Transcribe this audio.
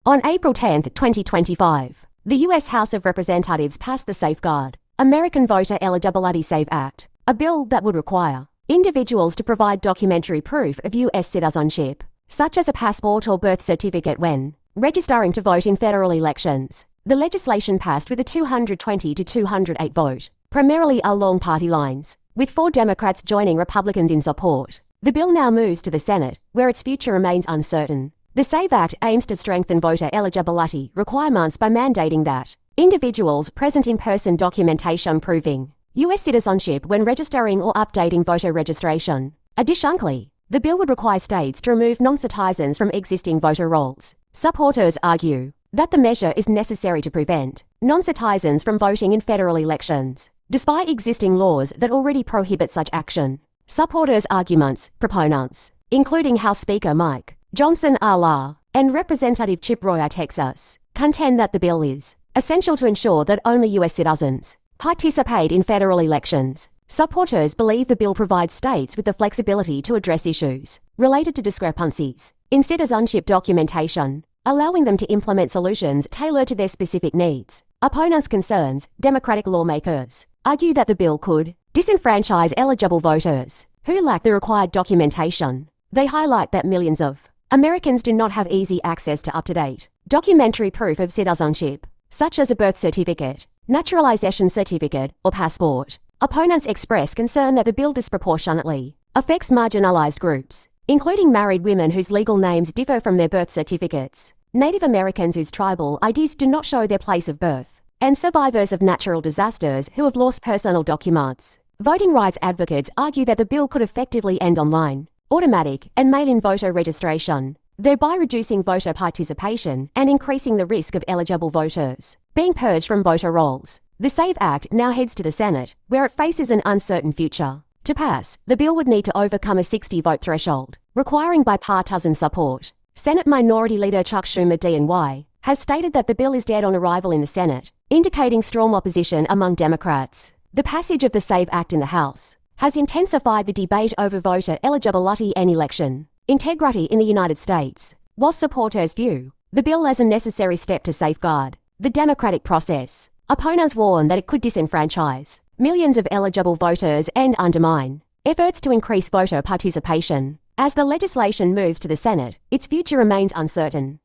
On April 10, 2025, the U.S. House of Representatives passed the Safeguard American Voter Eligibility Save Act, a bill that would require individuals to provide documentary proof of U.S. citizenship, such as a passport or birth certificate when registering to vote in federal elections. The legislation passed with a 220 to 208 vote, primarily along party lines, with 4 Democrats joining Republicans in support. The bill now moves to the Senate, where its future remains uncertain. The SAVE Act aims to strengthen voter eligibility requirements by mandating that individuals present in-person documentation proving U.S. citizenship when registering or updating voter registration. Additionally, the bill would require states to remove non-citizens from existing voter rolls. Supporters argue that the measure is necessary to prevent non-citizens from voting in federal elections, despite existing laws that already prohibit such action. Supporters' arguments, proponents, including House Speaker Mike Johnson and Representative Chip Roy of Texas, contend that the bill is essential to ensure that only U.S. citizens participate in federal elections. Supporters believe the bill provides states with the flexibility to address issues related to discrepancies in citizenship documentation, allowing them to implement solutions tailored to their specific needs. Opponents' concerns, Democratic lawmakers, argue that the bill could disenfranchise eligible voters who lack the required documentation. They highlight that millions of Americans do not have easy access to up-to-date documentary proof of citizenship, such as a birth certificate, naturalization certificate, or passport. Opponents express concern that the bill disproportionately affects marginalized groups, including married women whose legal names differ from their birth certificates, Native Americans whose tribal IDs do not show their place of birth, and survivors of natural disasters who have lost personal documents. Voting rights advocates argue that the bill could effectively end online, automatic, and mail-in voter registration, thereby reducing voter participation and increasing the risk of eligible voters being purged from voter rolls. The SAVE Act now heads to the Senate, where it faces an uncertain future. To pass, the bill would need to overcome a 60-vote threshold, requiring bipartisan support. Senate Minority Leader Chuck Schumer D&Y has stated that the bill is dead on arrival in the Senate, indicating strong opposition among Democrats. The passage of the SAVE Act in the House has intensified the debate over voter eligibility and election integrity in the United States, while supporters view the bill as a necessary step to safeguard the democratic process. Opponents warn that it could disenfranchise millions of eligible voters and undermine efforts to increase voter participation. As the legislation moves to the Senate, its future remains uncertain.